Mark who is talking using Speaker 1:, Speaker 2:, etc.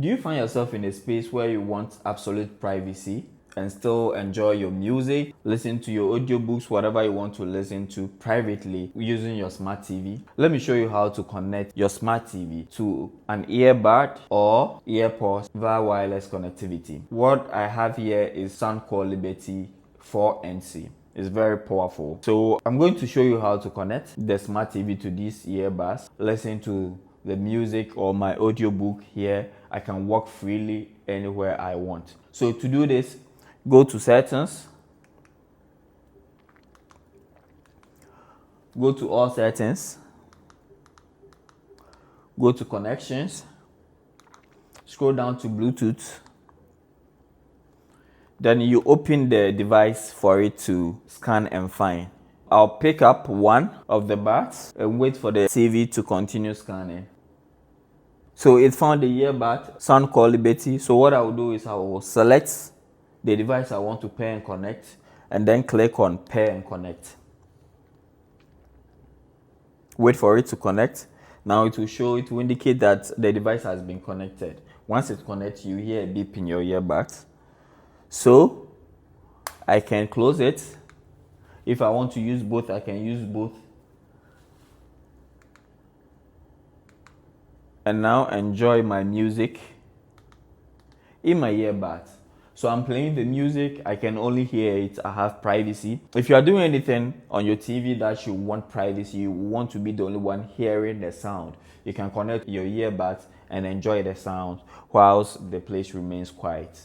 Speaker 1: Do you find yourself in a space where you want absolute privacy and still enjoy your music, listen to your audiobooks, whatever you want to listen to privately using your smart TV? Let me show you how to connect your smart TV to an earbud or AirPods via wireless connectivity. What I have here is Soundcore Liberty 4NC. It's very powerful. So I'm going to show you how to connect the smart TV to these earbuds, listen to the music or my audiobook here. I can walk freely anywhere I want. So to do this, go to settings, go to all settings, go to connections, scroll down to Bluetooth. Then you open the device for it to scan and find. I'll pick up one of the buds and wait for the TV to continue scanning. So it found the earbud, Soundcore Liberty. So what I will do is I will select the device I want to pair and connect and then click on pair and connect. Wait for it to connect. Now it will indicate that the device has been connected. Once it connects, you hear a beep in your earbuds. So I can close it. If I want to use both, I can use both. And now enjoy my music in my earbuds. So I'm playing the music, I can only hear it, I have privacy. If you are doing anything on your TV that you want privacy, you want to be the only one hearing the sound, you can connect your earbuds and enjoy the sound whilst the place remains quiet.